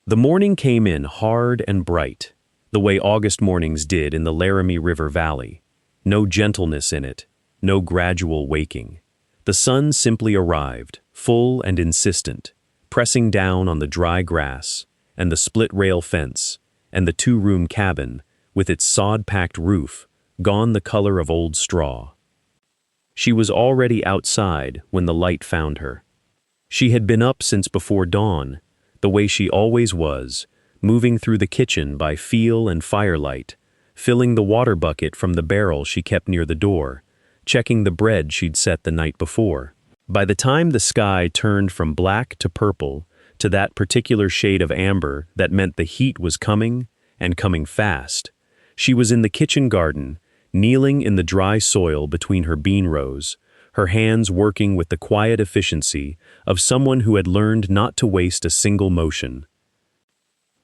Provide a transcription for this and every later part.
The morning came in hard and bright, the way August mornings did in the Laramie River Valley. No gentleness in it, no gradual waking. The sun simply arrived, full and insistent, pressing down on the dry grass, and the split-rail fence, and the two-room cabin, with its sod-packed roof, gone the color of old straw. She was already outside when the light found her. She had been up since before dawn, the way she always was, moving through the kitchen by feel and firelight, filling the water bucket from the barrel she kept near the door, checking the bread she'd set the night before. By the time the sky turned from black to purple, to that particular shade of amber that meant the heat was coming, and coming fast, she was in the kitchen garden, kneeling in the dry soil between her bean rows, her hands working with the quiet efficiency of someone who had learned not to waste a single motion.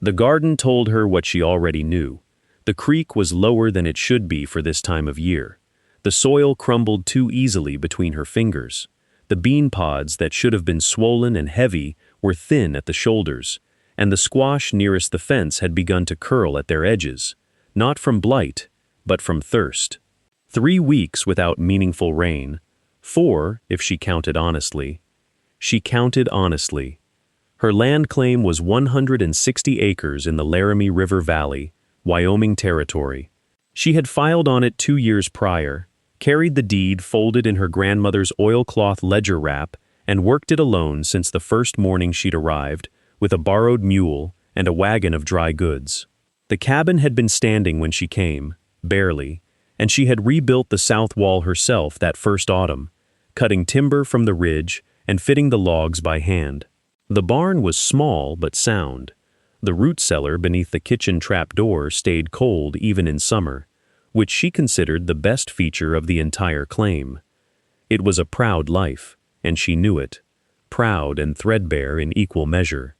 The garden told her what she already knew. The creek was lower than it should be for this time of year. The soil crumbled too easily between her fingers. The bean pods that should have been swollen and heavy were thin at the shoulders, and the squash nearest the fence had begun to curl at their edges, not from blight, but from thirst. 3 weeks without meaningful rain, 4 if she counted honestly. She counted honestly. Her land claim was 160 acres in the Laramie River Valley, Wyoming Territory. She had filed on it 2 years prior, carried the deed folded in her grandmother's oilcloth ledger wrap, and worked it alone since the first morning she'd arrived, with a borrowed mule and a wagon of dry goods. The cabin had been standing when she came, barely, and she had rebuilt the south wall herself that first autumn, cutting timber from the ridge and fitting the logs by hand. The barn was small but sound. The root cellar beneath the kitchen trap door stayed cold even in summer, which she considered the best feature of the entire claim. It was a proud life, and she knew it, proud and threadbare in equal measure.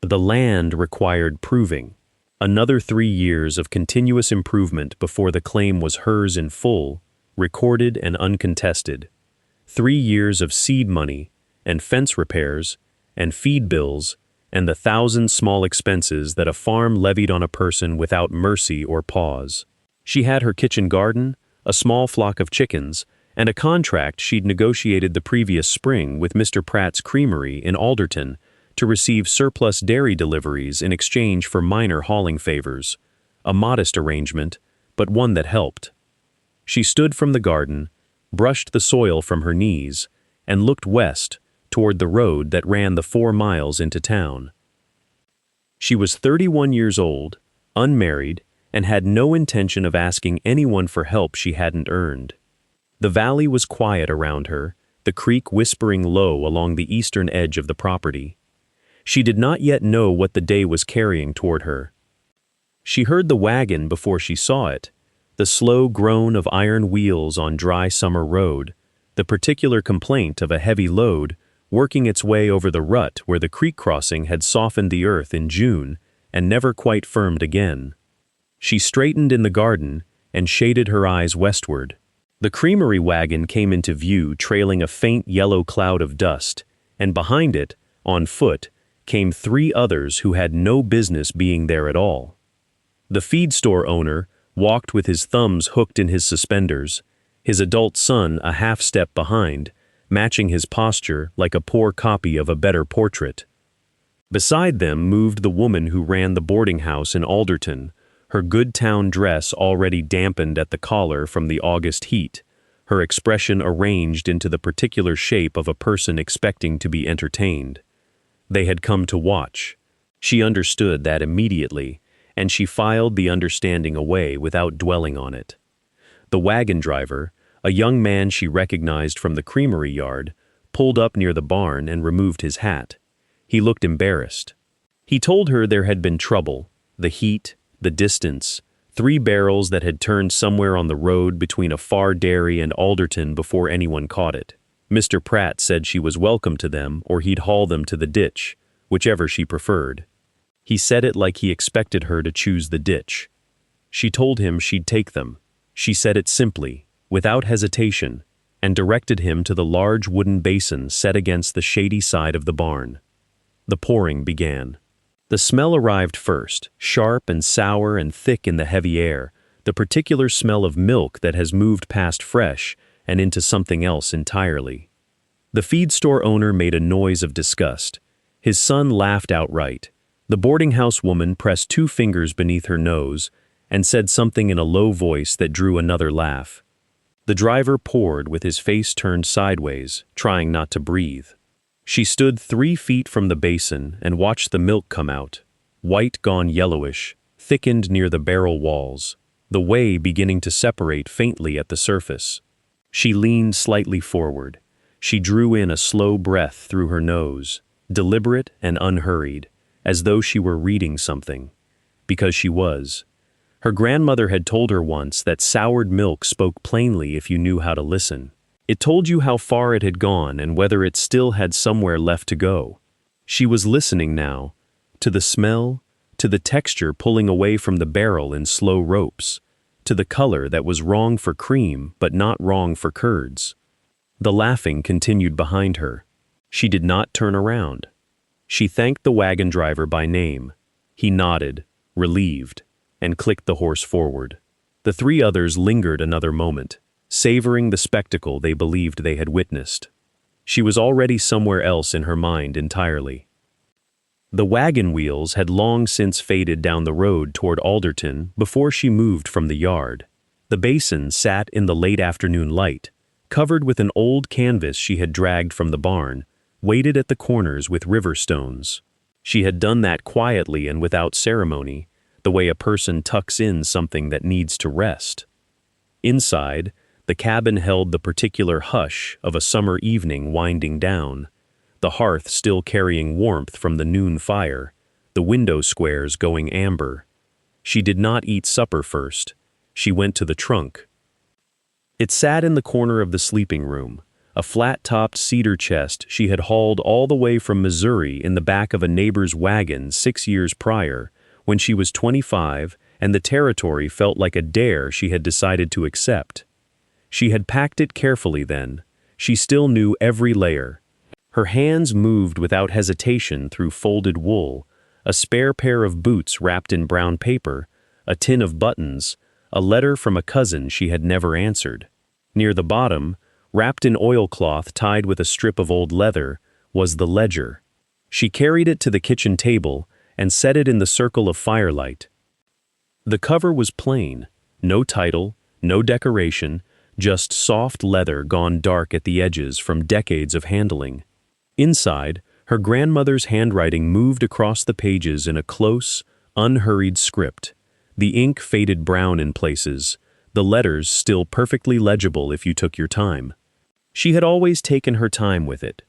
The land required proving. Another 3 years of continuous improvement before the claim was hers in full, recorded and uncontested. 3 years of seed money, and fence repairs, and feed bills, and the 1,000 small expenses that a farm levied on a person without mercy or pause. She had her kitchen garden, a small flock of chickens, and a contract she'd negotiated the previous spring with Mr. Pratt's Creamery in Alderton to receive surplus dairy deliveries in exchange for minor hauling favors, a modest arrangement, but one that helped. She stood from the garden, brushed the soil from her knees, and looked west toward the road that ran the 4 miles into town. She was 31 years old, unmarried, and had no intention of asking anyone for help she hadn't earned. The valley was quiet around her, the creek whispering low along the eastern edge of the property. She did not yet know what the day was carrying toward her. She heard the wagon before she saw it, the slow groan of iron wheels on dry summer road, the particular complaint of a heavy load working its way over the rut where the creek crossing had softened the earth in June and never quite firmed again. She straightened in the garden and shaded her eyes westward. The Creamery wagon came into view trailing a faint yellow cloud of dust, and behind it, on foot, came 3 others who had no business being there at all. The feed store owner walked with his thumbs hooked in his suspenders, his adult son a half step behind, matching his posture like a poor copy of a better portrait. Beside them moved the woman who ran the boarding house in Alderton, her good town dress already dampened at the collar from the August heat, her expression arranged into the particular shape of a person expecting to be entertained. They had come to watch. She understood that immediately, and she filed the understanding away without dwelling on it. The wagon driver, a young man she recognized from the Creamery yard, pulled up near the barn and removed his hat. He looked embarrassed. He told her there had been trouble, the heat, the distance, 3 barrels that had turned somewhere on the road between a far dairy and Alderton before anyone caught it. Mr. Pratt said she was welcome to them or he'd haul them to the ditch, whichever she preferred. He said it like he expected her to choose the ditch. She told him she'd take them. She said it simply, without hesitation, and directed him to the large wooden basin set against the shady side of the barn. The pouring began. The smell arrived first, sharp and sour and thick in the heavy air, the particular smell of milk that has moved past fresh and into something else entirely. The feed store owner made a noise of disgust. His son laughed outright. The boarding house woman pressed 2 fingers beneath her nose and said something in a low voice that drew another laugh. The driver poured with his face turned sideways, trying not to breathe. She stood 3 feet from the basin and watched the milk come out, white gone yellowish, thickened near the barrel walls, the whey beginning to separate faintly at the surface. She leaned slightly forward. She drew in a slow breath through her nose, deliberate and unhurried, as though she were reading something. Because she was. Her grandmother had told her once that soured milk spoke plainly if you knew how to listen. It told you how far it had gone and whether it still had somewhere left to go. She was listening now, to the smell, to the texture pulling away from the barrel in slow ropes, to the color that was wrong for cream but not wrong for curds. The laughing continued behind her. She did not turn around. She thanked the wagon driver by name. He nodded, relieved, and clicked the horse forward. The 3 others lingered another moment, savoring the spectacle they believed they had witnessed. She was already somewhere else in her mind entirely. The wagon wheels had long since faded down the road toward Alderton before she moved from the yard. The basin sat in the late afternoon light, covered with an old canvas she had dragged from the barn, weighted at the corners with river stones. She had done that quietly and without ceremony, the way a person tucks in something that needs to rest. Inside, the cabin held the particular hush of a summer evening winding down, the hearth still carrying warmth from the noon fire, the window squares going amber. She did not eat supper first. She went to the trunk. It sat in the corner of the sleeping room, a flat-topped cedar chest she had hauled all the way from Missouri in the back of a neighbor's wagon 6 years prior, when she was 25 and the territory felt like a dare she had decided to accept. She had packed it carefully then. She still knew every layer. Her hands moved without hesitation through folded wool, a spare pair of boots wrapped in brown paper, a tin of buttons, a letter from a cousin she had never answered. Near the bottom, wrapped in oilcloth tied with a strip of old leather, was the ledger. She carried it to the kitchen table and set it in the circle of firelight. The cover was plain, no title, no decoration, just soft leather gone dark at the edges from decades of handling. Inside, her grandmother's handwriting moved across the pages in a close, unhurried script, the ink faded brown in places, the letters still perfectly legible if you took your time. She had always taken her time with it.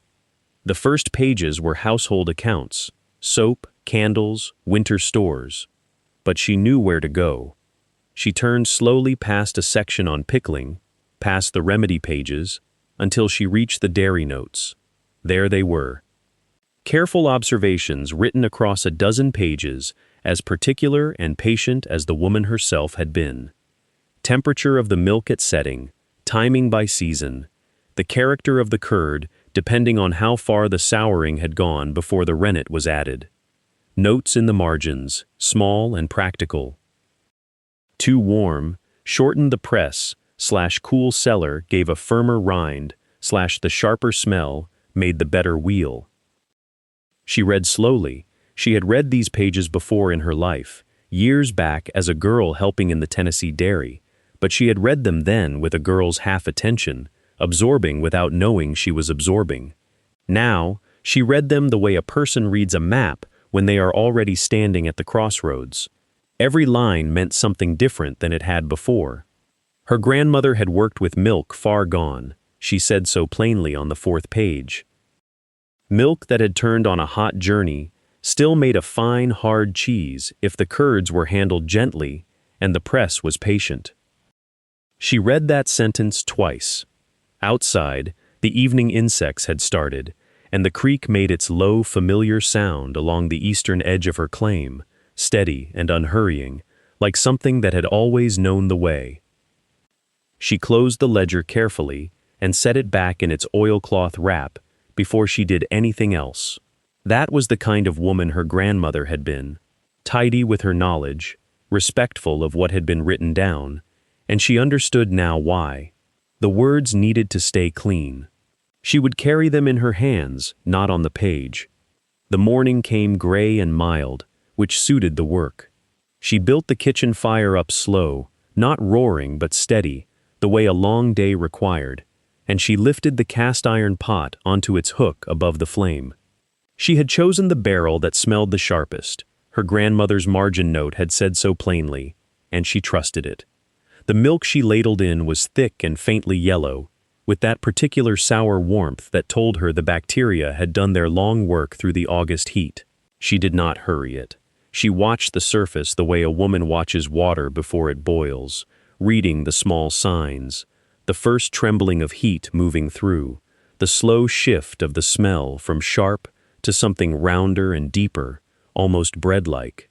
The first pages were household accounts, soap, candles, winter stores. But she knew where to go. She turned slowly past a section on pickling, past the remedy pages, until she reached the dairy notes. There they were. Careful observations written across a dozen pages, as particular and patient as the woman herself had been. Temperature of the milk at setting, timing by season, the character of the curd depending on how far the souring had gone before the rennet was added. Notes in the margins, small and practical. Too warm, shortened the press, / cool cellar gave a firmer rind, / the sharper smell made the better wheel. She read slowly. She had read these pages before in her life, years back as a girl helping in the Tennessee dairy, but she had read them then with a girl's half attention, absorbing without knowing she was absorbing. Now, she read them the way a person reads a map when they are already standing at the crossroads. Every line meant something different than it had before. Her grandmother had worked with milk far gone, she said so plainly on the 4th page. Milk that had turned on a hot journey still made a fine, hard cheese if the curds were handled gently and the press was patient. She read that sentence twice. Outside, the evening insects had started, and the creek made its low, familiar sound along the eastern edge of her claim, steady and unhurrying, like something that had always known the way. She closed the ledger carefully and set it back in its oilcloth wrap before she did anything else. That was the kind of woman her grandmother had been, tidy with her knowledge, respectful of what had been written down, and she understood now why. The words needed to stay clean. She would carry them in her hands, not on the page. The morning came gray and mild, which suited the work. She built the kitchen fire up slow, not roaring but steady, the way a long day required, and she lifted the cast-iron pot onto its hook above the flame. She had chosen the barrel that smelled the sharpest. Her grandmother's margin note had said so plainly, and she trusted it. The milk she ladled in was thick and faintly yellow, with that particular sour warmth that told her the bacteria had done their long work through the August heat. She did not hurry it. She watched the surface the way a woman watches water before it boils, reading the small signs, the first trembling of heat moving through, the slow shift of the smell from sharp to something rounder and deeper, almost bread-like.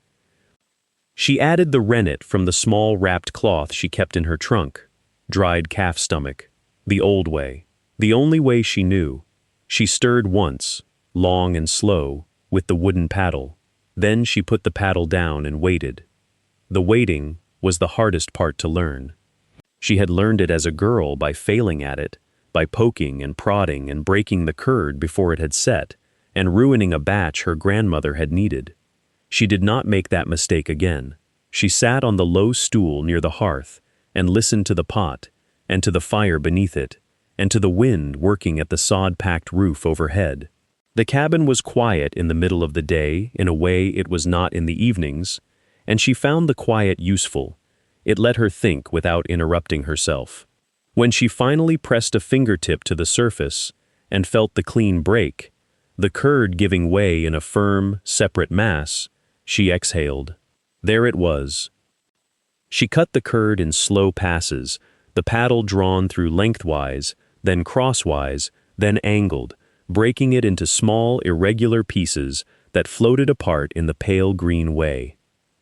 She added the rennet from the small wrapped cloth she kept in her trunk, dried calf stomach, the old way, the only way she knew. She stirred once, long and slow, with the wooden paddle. Then she put the paddle down and waited. The waiting was the hardest part to learn. She had learned it as a girl by failing at it, by poking and prodding and breaking the curd before it had set, and ruining a batch her grandmother had kneaded. She did not make that mistake again. She sat on the low stool near the hearth and listened to the pot, and to the fire beneath it, and to the wind working at the sod-packed roof overhead. The cabin was quiet in the middle of the day in a way it was not in the evenings, and she found the quiet useful. It let her think without interrupting herself. When she finally pressed a fingertip to the surface and felt the clean break, the curd giving way in a firm, separate mass, she exhaled. There it was. She cut the curd in slow passes, the paddle drawn through lengthwise, then crosswise, then angled, breaking it into small, irregular pieces that floated apart in the pale green way.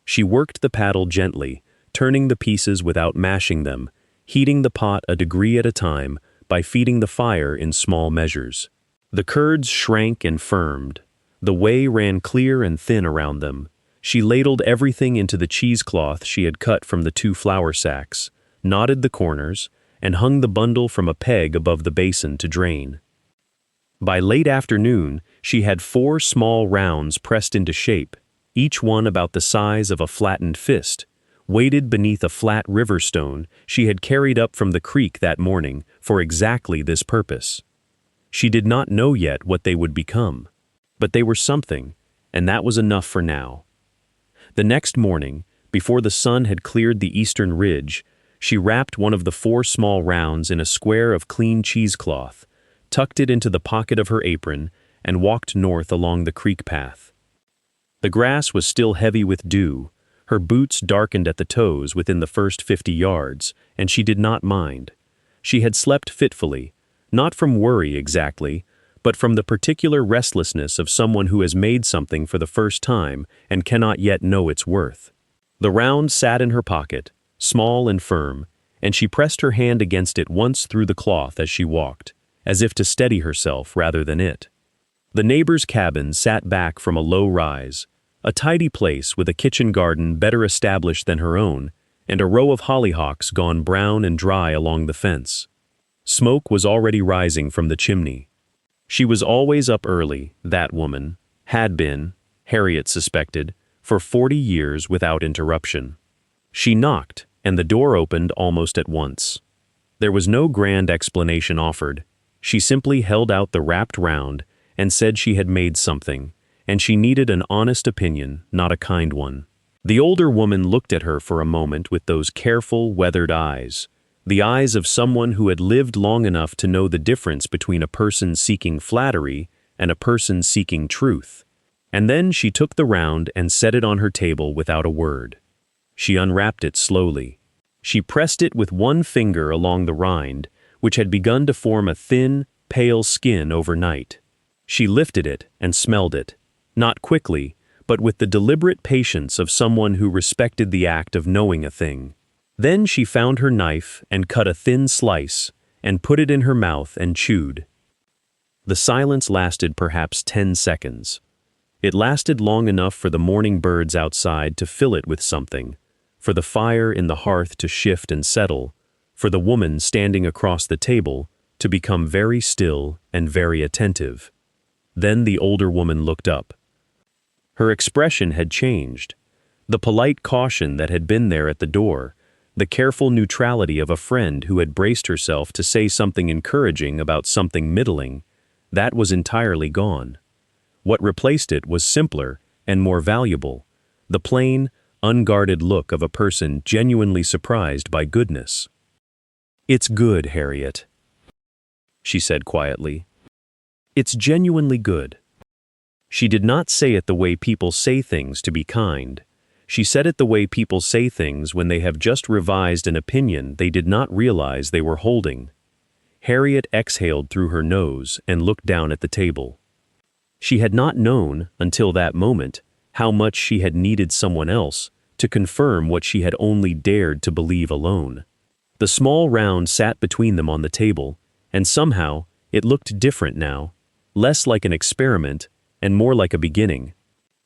She worked the paddle gently, turning the pieces without mashing them, heating the pot a degree at a time by feeding the fire in small measures. The curds shrank and firmed. The whey ran clear and thin around them. She ladled everything into the cheesecloth she had cut from the 2 flour sacks, knotted the corners, and hung the bundle from a peg above the basin to drain. By late afternoon, she had 4 small rounds pressed into shape, each one about the size of a flattened fist, weighted beneath a flat river stone she had carried up from the creek that morning for exactly this purpose. She did not know yet what they would become, but they were something, and that was enough for now. The next morning, before the sun had cleared the eastern ridge, she wrapped one of the 4 small rounds in a square of clean cheesecloth, tucked it into the pocket of her apron, and walked north along the creek path. The grass was still heavy with dew, her boots darkened at the toes within the first 50 yards, and she did not mind. She had slept fitfully, not from worry exactly, but from the particular restlessness of someone who has made something for the first time and cannot yet know its worth. The round sat in her pocket, small and firm, and she pressed her hand against it once through the cloth as she walked, as if to steady herself rather than it. The neighbor's cabin sat back from a low rise, a tidy place with a kitchen garden better established than her own, and a row of hollyhocks gone brown and dry along the fence. Smoke was already rising from the chimney. She was always up early, that woman, had been, Harriet suspected, for 40 years without interruption. She knocked, and the door opened almost at once. There was no grand explanation offered. She simply held out the wrapped round and said she had made something, and she needed an honest opinion, not a kind one. The older woman looked at her for a moment with those careful, weathered eyes, the eyes of someone who had lived long enough to know the difference between a person seeking flattery and a person seeking truth. And then she took the round and set it on her table without a word. She unwrapped it slowly. She pressed it with one finger along the rind, which had begun to form a thin, pale skin overnight. She lifted it and smelled it, not quickly, but with the deliberate patience of someone who respected the act of knowing a thing. Then she found her knife and cut a thin slice, and put it in her mouth and chewed. The silence lasted perhaps 10 seconds. It lasted long enough for the morning birds outside to fill it with something, for the fire in the hearth to shift and settle, for the woman standing across the table to become very still and very attentive. Then the older woman looked up. Her expression had changed. The polite caution that had been there at the door, the careful neutrality of a friend who had braced herself to say something encouraging about something middling, that was entirely gone. What replaced it was simpler and more valuable, the plain, unguarded look of a person genuinely surprised by goodness. "It's good, Harriet," she said quietly. "It's genuinely good." She did not say it the way people say things to be kind. She said it the way people say things when they have just revised an opinion they did not realize they were holding. Harriet exhaled through her nose and looked down at the table. She had not known, until that moment, how much she had needed someone else to confirm what she had only dared to believe alone. The small round sat between them on the table, and somehow it looked different now, less like an experiment and more like a beginning.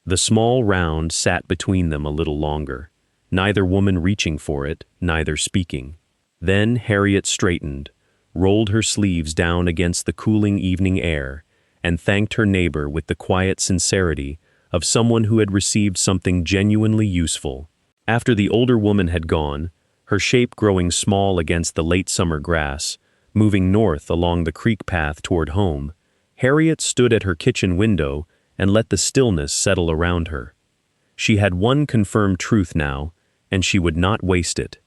The small round sat between them a little longer, neither woman reaching for it, neither speaking. Then Harriet straightened, rolled her sleeves down against the cooling evening air, and thanked her neighbor with the quiet sincerity of someone who had received something genuinely useful. After the older woman had gone, her shape growing small against the late summer grass, moving north along the creek path toward home, Harriet stood at her kitchen window and let the stillness settle around her. She had one confirmed truth now, and she would not waste it.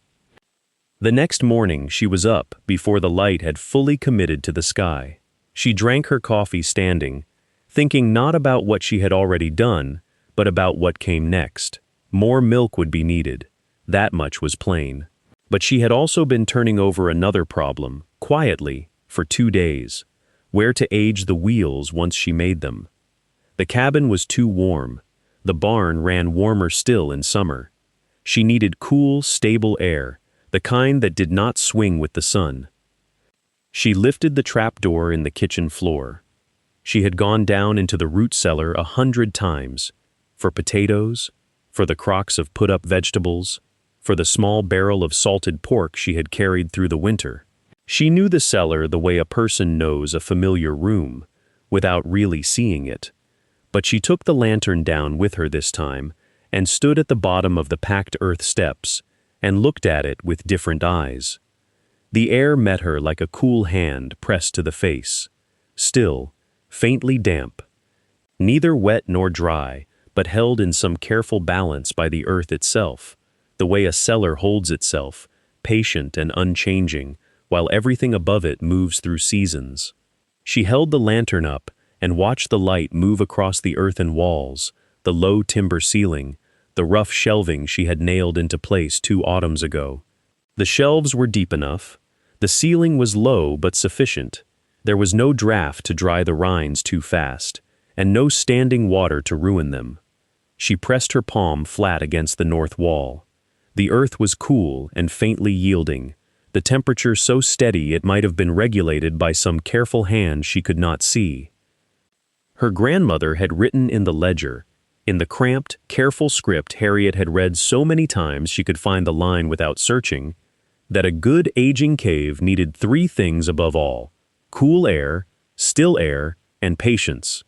The next morning she was up before the light had fully committed to the sky. She drank her coffee standing, thinking not about what she had already done, but about what came next. More milk would be needed. That much was plain. But she had also been turning over another problem, quietly, for 2 days. Where to age the wheels once she made them. The cabin was too warm. The barn ran warmer still in summer. She needed cool, stable air, the kind that did not swing with the sun. She lifted the trapdoor in the kitchen floor. She had gone down into the root cellar 100 times, for potatoes, for the crocks of put-up vegetables, for the small barrel of salted pork she had carried through the winter. She knew the cellar the way a person knows a familiar room, without really seeing it. But she took the lantern down with her this time, and stood at the bottom of the packed earth steps, and looked at it with different eyes. The air met her like a cool hand pressed to the face, still, faintly damp. Neither wet nor dry, but held in some careful balance by the earth itself, the way a cellar holds itself, patient and unchanging, while everything above it moves through seasons. She held the lantern up and watched the light move across the earthen walls, the low timber ceiling, the rough shelving she had nailed into place 2 autumns ago. The shelves were deep enough. The ceiling was low but sufficient. There was no draft to dry the rinds too fast, and no standing water to ruin them. She pressed her palm flat against the north wall. The earth was cool and faintly yielding, the temperature so steady it might have been regulated by some careful hand she could not see. Her grandmother had written in the ledger, in the cramped, careful script Harriet had read so many times she could find the line without searching, that a good aging cave needed 3 things above all: cool air, still air, and patience.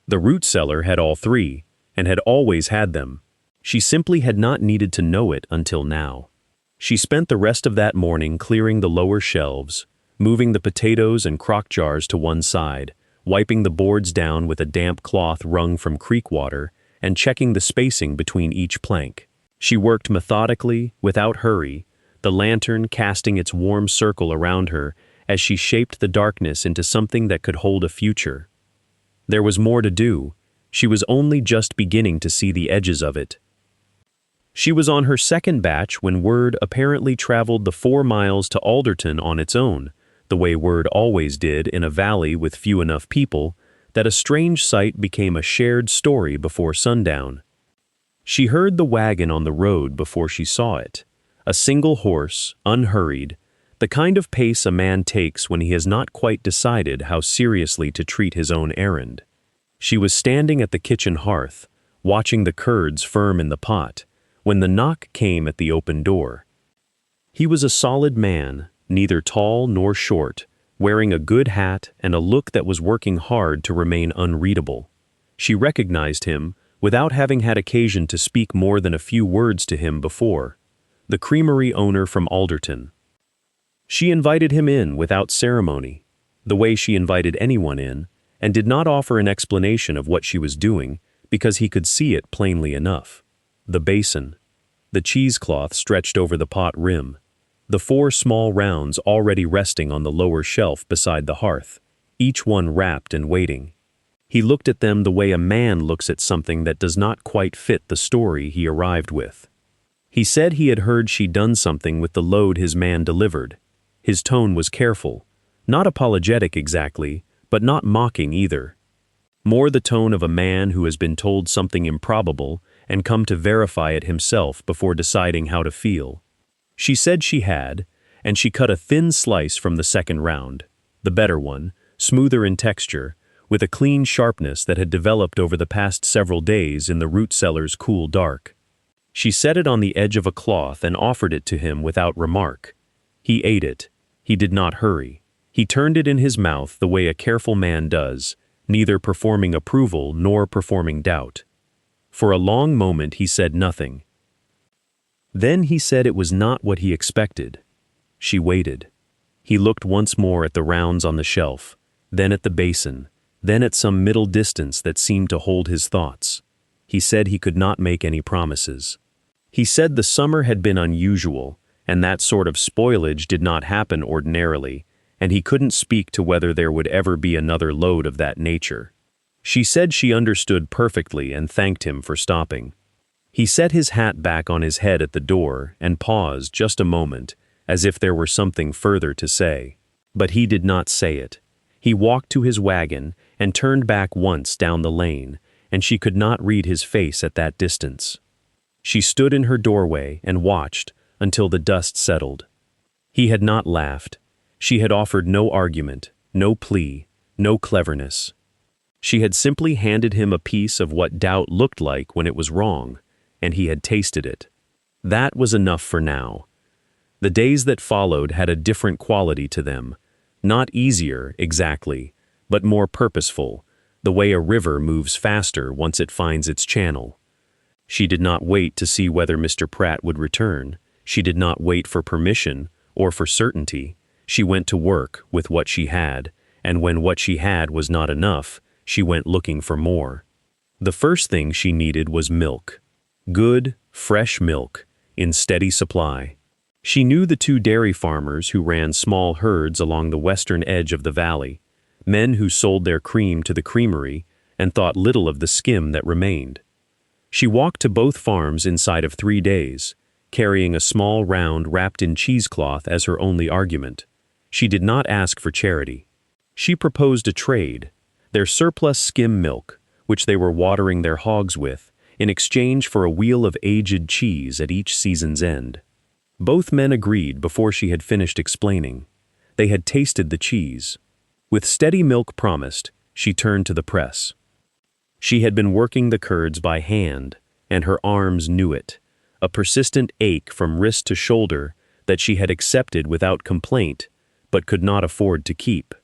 The root cellar had all 3, and had always had them. She simply had not needed to know it until now. She spent the rest of that morning clearing the lower shelves, moving the potatoes and crock jars to one side, wiping the boards down with a damp cloth wrung from creek water, and checking the spacing between each plank. She worked methodically, without hurry, the lantern casting its warm circle around her as she shaped the darkness into something that could hold a future. There was more to do. She was only just beginning to see the edges of it. She was on her second batch when word apparently traveled the 4 miles to Alderton on its own, the way word always did in a valley with few enough people, that a strange sight became a shared story before sundown. She heard the wagon on the road before she saw it. A single horse, unhurried, the kind of pace a man takes when he has not quite decided how seriously to treat his own errand. She was standing at the kitchen hearth, watching the curds firm in the pot, when the knock came at the open door. He was a solid man, neither tall nor short, wearing a good hat and a look that was working hard to remain unreadable. She recognized him, without having had occasion to speak more than a few words to him before. The creamery owner from Alderton. She invited him in without ceremony, the way she invited anyone in, and did not offer an explanation of what she was doing, because he could see it plainly enough. The basin, the cheesecloth stretched over the pot rim, the 4 small rounds already resting on the lower shelf beside the hearth, each one wrapped and waiting. He looked at them the way a man looks at something that does not quite fit the story he arrived with. He said he had heard she'd done something with the load his man delivered. His tone was careful, not apologetic exactly, but not mocking either. More the tone of a man who has been told something improbable and come to verify it himself before deciding how to feel. She said she had, and she cut a thin slice from the second round, the better one, smoother in texture, with a clean sharpness that had developed over the past several days in the root cellar's cool dark. She set it on the edge of a cloth and offered it to him without remark. He ate it. He did not hurry. He turned it in his mouth the way a careful man does, neither performing approval nor performing doubt. For a long moment he said nothing. Then he said it was not what he expected. She waited. He looked once more at the rounds on the shelf, then at the basin, then at some middle distance that seemed to hold his thoughts. He said he could not make any promises. He said the summer had been unusual, and that sort of spoilage did not happen ordinarily, and he couldn't speak to whether there would ever be another load of that nature. She said she understood perfectly and thanked him for stopping. He set his hat back on his head at the door and paused just a moment, as if there were something further to say. But he did not say it. He walked to his wagon and turned back once down the lane, and she could not read his face at that distance. She stood in her doorway and watched until the dust settled. He had not laughed. She had offered no argument, no plea, no cleverness. She had simply handed him a piece of what doubt looked like when it was wrong, and he had tasted it. That was enough for now. The days that followed had a different quality to them, not easier, exactly, but more purposeful, the way a river moves faster once it finds its channel. She did not wait to see whether Mr. Pratt would return. She did not wait for permission or for certainty. She went to work with what she had, and when what she had was not enough, she went looking for more. The first thing she needed was milk. Good, fresh milk, in steady supply. She knew the 2 dairy farmers who ran small herds along the western edge of the valley, men who sold their cream to the creamery and thought little of the skim that remained. She walked to both farms inside of 3 days, carrying a small round wrapped in cheesecloth as her only argument. She did not ask for charity. She proposed a trade, their surplus skim milk, which they were watering their hogs with, in exchange for a wheel of aged cheese at each season's end. Both men agreed before she had finished explaining. They had tasted the cheese. With steady milk promised, she turned to the press. She had been working the curds by hand, and her arms knew it, a persistent ache from wrist to shoulder that she had accepted without complaint, but could not afford to keep.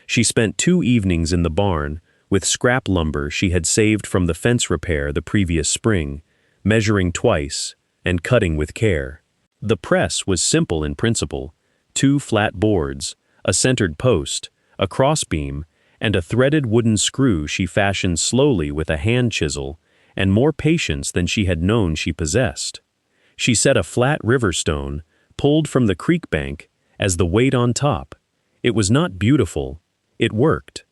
She spent 2 evenings in the barn, with scrap lumber she had saved from the fence repair the previous spring, measuring twice and cutting with care. The press was simple in principle: 2 flat boards, a centered post, a crossbeam, and a threaded wooden screw she fashioned slowly with a hand chisel, and more patience than she had known she possessed. She set a flat river stone, pulled from the creek bank, as the weight on top. It was not beautiful. It worked.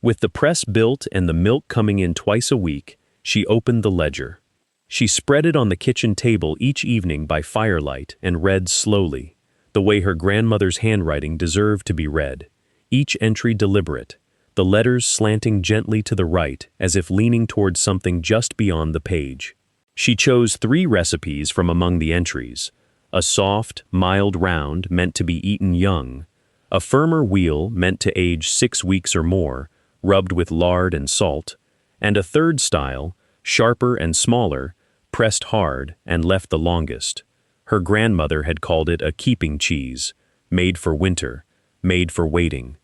With the press built and the milk coming in twice a week, she opened the ledger. She spread it on the kitchen table each evening by firelight and read slowly, the way her grandmother's handwriting deserved to be read, each entry deliberate, the letters slanting gently to the right as if leaning towards something just beyond the page. She chose 3 recipes from among the entries: a soft, mild round meant to be eaten young, a firmer wheel meant to age 6 weeks or more, rubbed with lard and salt, and a third style, sharper and smaller, pressed hard and left the longest. Her grandmother had called it a keeping cheese, made for winter, made for waiting.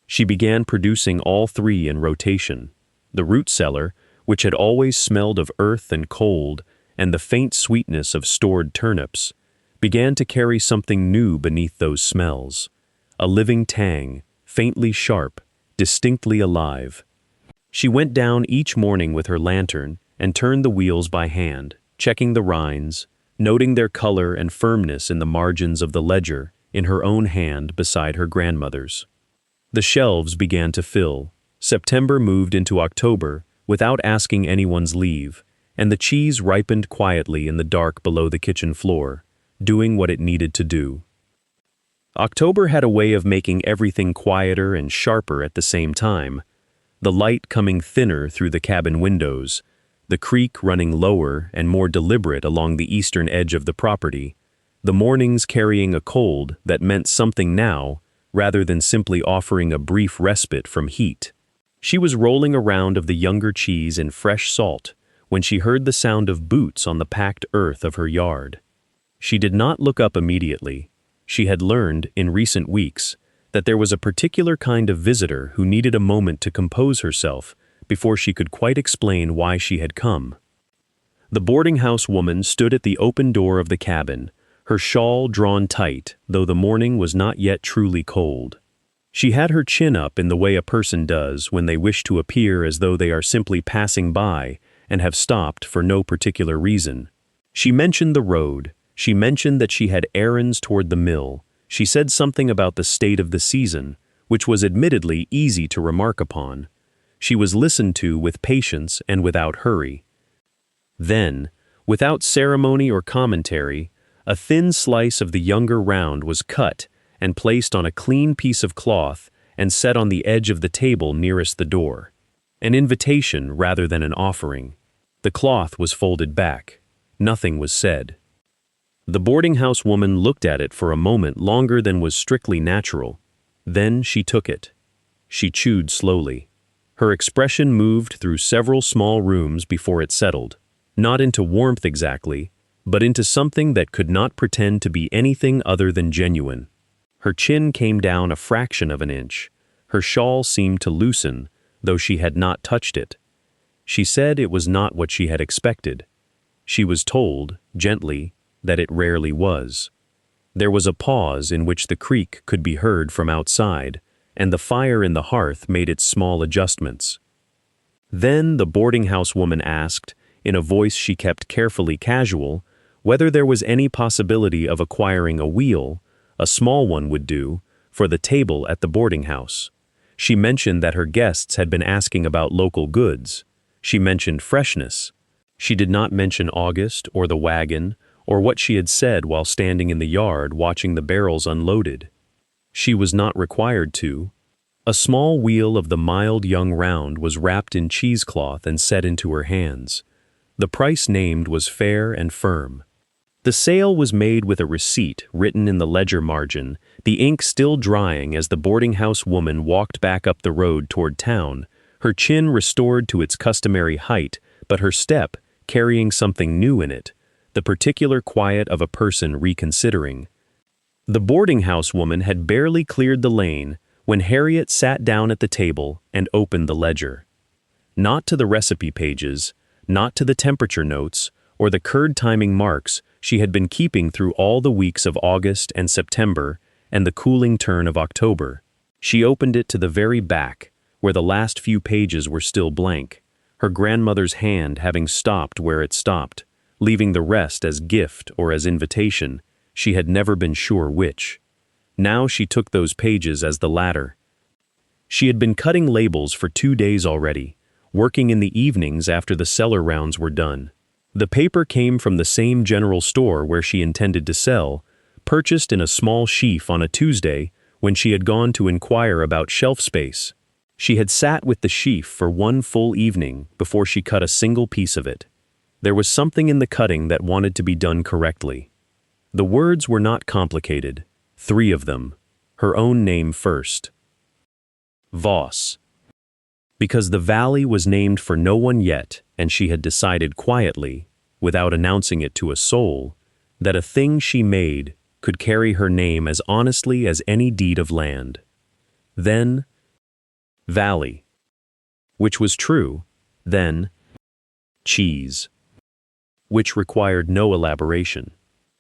She began producing all three in rotation. The root cellar, which had always smelled of earth and cold and the faint sweetness of stored turnips, began to carry something new beneath those smells, a living tang, faintly sharp, distinctly alive. She went down each morning with her lantern and turned the wheels by hand, checking the rinds, noting their color and firmness in the margins of the ledger in her own hand beside her grandmother's. The shelves began to fill. September moved into October without asking anyone's leave, and the cheese ripened quietly in the dark below the kitchen floor, doing what it needed to do. October had a way of making everything quieter and sharper at the same time, the light coming thinner through the cabin windows, the creek running lower and more deliberate along the eastern edge of the property, the mornings carrying a cold that meant something now rather than simply offering a brief respite from heat. She was rolling around of the younger cheese in fresh salt when she heard the sound of boots on the packed earth of her yard. She did not look up immediately. She had learned, in recent weeks, that there was a particular kind of visitor who needed a moment to compose herself before she could quite explain why she had come. The boarding house woman stood at the open door of the cabin, her shawl drawn tight, though the morning was not yet truly cold. She had her chin up in the way a person does when they wish to appear as though they are simply passing by and have stopped for no particular reason. She mentioned the road. She mentioned that she had errands toward the mill. She said something about the state of the season, which was admittedly easy to remark upon. She was listened to with patience and without hurry. Then, without ceremony or commentary, a thin slice of the younger round was cut and placed on a clean piece of cloth and set on the edge of the table nearest the door. An invitation rather than an offering. The cloth was folded back. Nothing was said. The boarding house woman looked at it for a moment longer than was strictly natural. Then she took it. She chewed slowly. Her expression moved through several small rooms before it settled, not into warmth exactly, but into something that could not pretend to be anything other than genuine. Her chin came down a fraction of an inch. Her shawl seemed to loosen, though she had not touched it. She said it was not what she had expected. She was told, gently, that it rarely was. There was a pause in which the creak could be heard from outside, and the fire in the hearth made its small adjustments. Then the boarding house woman asked, in a voice she kept carefully casual, whether there was any possibility of acquiring a wheel, a small one would do, for the table at the boarding house. She mentioned that her guests had been asking about local goods. She mentioned freshness. She did not mention August or the wagon, or what she had said while standing in the yard watching the barrels unloaded. She was not required to. A small wheel of the mild young round was wrapped in cheesecloth and set into her hands. The price named was fair and firm. The sale was made with a receipt written in the ledger margin, the ink still drying as the boarding house woman walked back up the road toward town, her chin restored to its customary height, but her step carrying something new in it, the particular quiet of a person reconsidering. The boarding house woman had barely cleared the lane when Harriet sat down at the table and opened the ledger. Not to the recipe pages, not to the temperature notes, or the curd timing marks she had been keeping through all the weeks of August and September and the cooling turn of October. She opened it to the very back, where the last few pages were still blank, her grandmother's hand having stopped where it stopped, leaving the rest as gift or as invitation. She had never been sure which. Now she took those pages as the latter. She had been cutting labels for 2 days already, working in the evenings after the cellar rounds were done. The paper came from the same general store where she intended to sell, purchased in a small sheaf on a Tuesday when she had gone to inquire about shelf space. She had sat with the sheaf for one full evening before she cut a single piece of it. There was something in the cutting that wanted to be done correctly. The words were not complicated, 3 of them, her own name first. Voss. Because the valley was named for no one yet, and she had decided quietly, without announcing it to a soul, that a thing she made could carry her name as honestly as any deed of land. Then, valley. Which was true. Then, cheese. Which required no elaboration.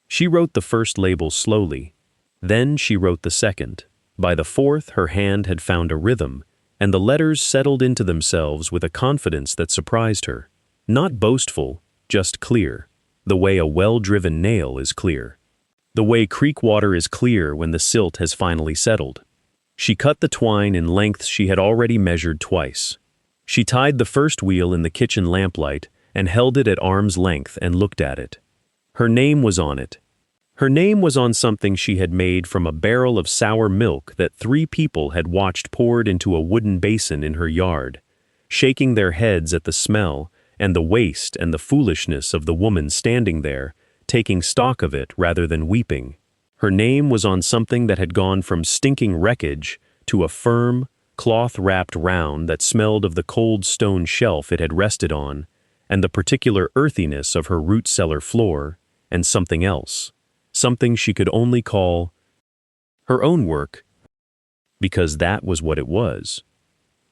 She wrote the first label slowly. Then she wrote the second. By the fourth, her hand had found a rhythm, and the letters settled into themselves with a confidence that surprised her. Not boastful, just clear. The way a well-driven nail is clear. The way creek water is clear when the silt has finally settled. She cut the twine in lengths she had already measured twice. She tied the first wheel in the kitchen lamplight and held it at arm's length and looked at it. Her name was on it. Her name was on something she had made from a barrel of sour milk that 3 people had watched poured into a wooden basin in her yard, shaking their heads at the smell and the waste and the foolishness of the woman standing there, taking stock of it rather than weeping. Her name was on something that had gone from stinking wreckage to a firm, cloth-wrapped round that smelled of the cold stone shelf it had rested on, and the particular earthiness of her root cellar floor, and something else. Something she could only call her own work, because that was what it was.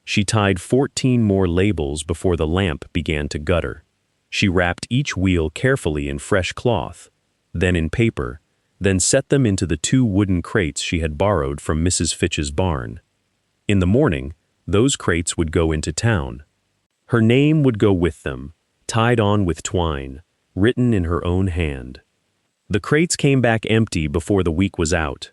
She tied 14 more labels before the lamp began to gutter. She wrapped each wheel carefully in fresh cloth, then in paper, then set them into the 2 wooden crates she had borrowed from Mrs. Fitch's barn. In the morning, those crates would go into town. Her name would go with them, tied on with twine, written in her own hand. The crates came back empty before the week was out.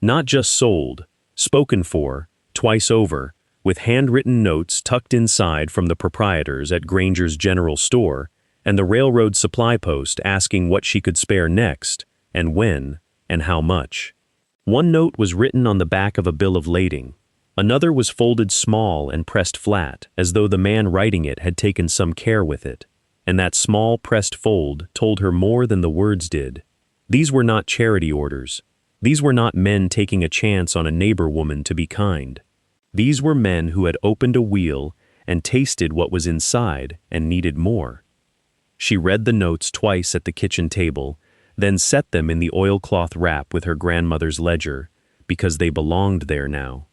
Not just sold, spoken for, twice over, with handwritten notes tucked inside from the proprietors at Granger's General Store and the railroad supply post asking what she could spare next, and when, and how much. One note was written on the back of a bill of lading. Another was folded small and pressed flat, as though the man writing it had taken some care with it. And that small pressed fold told her more than the words did. These were not charity orders. These were not men taking a chance on a neighbor woman to be kind. These were men who had opened a wheel and tasted what was inside and needed more. She read the notes twice at the kitchen table, then set them in the oilcloth wrap with her grandmother's ledger, because they belonged there now.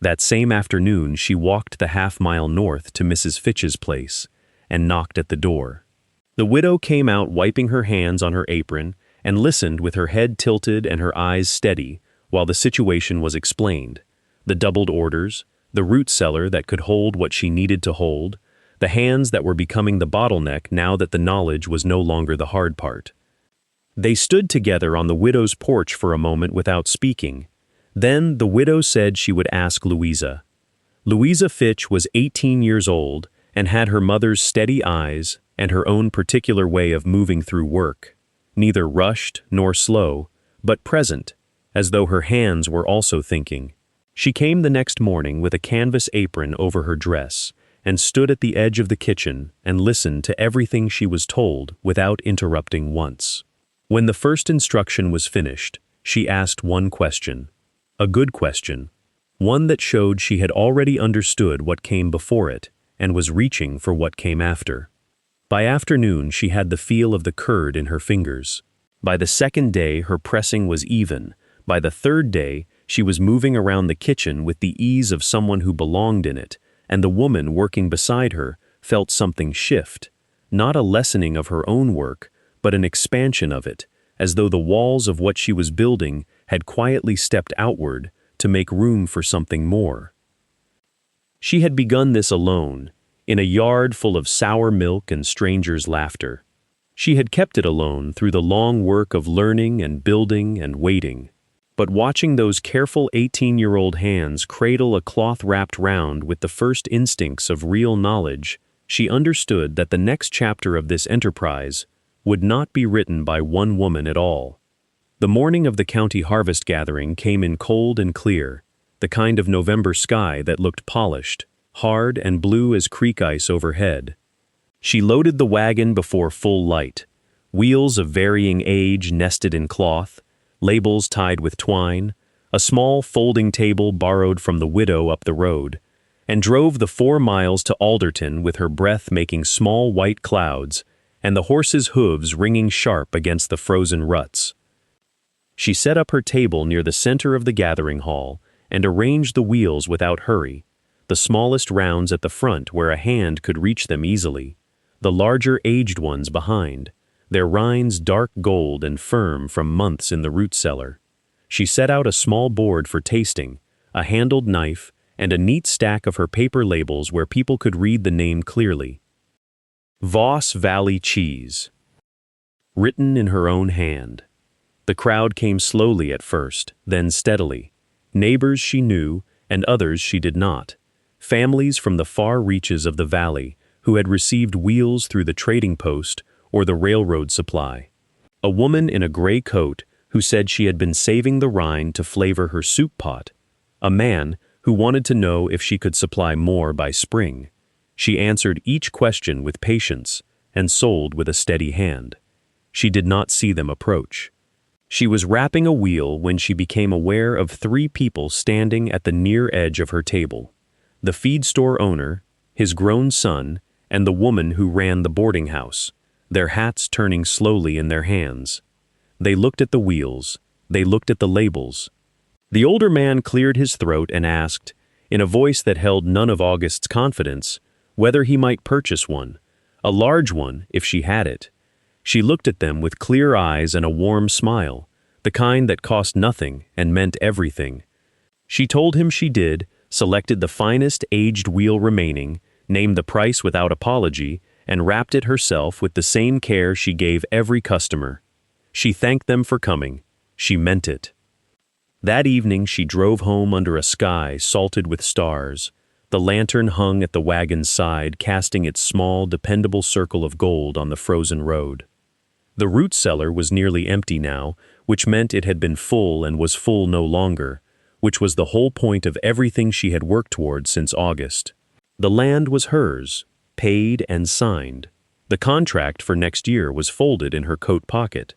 That same afternoon she walked the half-mile north to Mrs. Fitch's place and knocked at the door. The widow came out wiping her hands on her apron and listened with her head tilted and her eyes steady while the situation was explained. The doubled orders, the root cellar that could hold what she needed to hold, the hands that were becoming the bottleneck now that the knowledge was no longer the hard part. They stood together on the widow's porch for a moment without speaking. Then the widow said she would ask Louisa. Louisa Fitch was 18 years old and had her mother's steady eyes and her own particular way of moving through work, neither rushed nor slow, but present, as though her hands were also thinking. She came the next morning with a canvas apron over her dress and stood at the edge of the kitchen and listened to everything she was told without interrupting once. When the first instruction was finished, she asked one question. A good question. One that showed she had already understood what came before it and was reaching for what came after. By afternoon she had the feel of the curd in her fingers. By the second day her pressing was even. By the third day she was moving around the kitchen with the ease of someone who belonged in it, and the woman working beside her felt something shift, not a lessening of her own work, but an expansion of it, as though the walls of what she was building had quietly stepped outward to make room for something more. She had begun this alone, in a yard full of sour milk and strangers' laughter. She had kept it alone through the long work of learning and building and waiting. But watching those careful 18-year-old hands cradle a cloth-wrapped round with the first instincts of real knowledge, she understood that the next chapter of this enterprise would not be written by one woman at all. The morning of the county harvest gathering came in cold and clear, the kind of November sky that looked polished, hard and blue as creek ice overhead. She loaded the wagon before full light, wheels of varying age nested in cloth, labels tied with twine, a small folding table borrowed from the widow up the road, and drove the 4 miles to Alderton with her breath making small white clouds and the horse's hooves ringing sharp against the frozen ruts. She set up her table near the center of the gathering hall and arranged the wheels without hurry, the smallest rounds at the front where a hand could reach them easily, the larger aged ones behind, their rinds dark gold and firm from months in the root cellar. She set out a small board for tasting, a handled knife, and a neat stack of her paper labels where people could read the name clearly. Voss Valley Cheese. Written in her own hand. The crowd came slowly at first, then steadily. Neighbors she knew, and others she did not. Families from the far reaches of the valley who had received wheels through the trading post or the railroad supply. A woman in a gray coat who said she had been saving the rind to flavor her soup pot. A man who wanted to know if she could supply more by spring. She answered each question with patience and sold with a steady hand. She did not see them approach. She was wrapping a wheel when she became aware of 3 people standing at the near edge of her table. The feed store owner, his grown son, and the woman who ran the boarding house, their hats turning slowly in their hands. They looked at the wheels. They looked at the labels. The older man cleared his throat and asked, in a voice that held none of August's confidence, whether he might purchase one, a large one if she had it. She looked at them with clear eyes and a warm smile, the kind that cost nothing and meant everything. She told him she did, selected the finest aged wheel remaining, named the price without apology, and wrapped it herself with the same care she gave every customer. She thanked them for coming. She meant it. That evening she drove home under a sky salted with stars. The lantern hung at the wagon's side, casting its small, dependable circle of gold on the frozen road. The root cellar was nearly empty now, which meant it had been full and was full no longer, which was the whole point of everything she had worked toward since August. The land was hers, paid and signed. The contract for next year was folded in her coat pocket.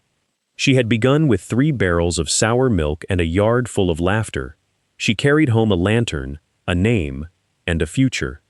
She had begun with 3 barrels of sour milk and a yard full of laughter. She carried home a lantern, a name, and a future.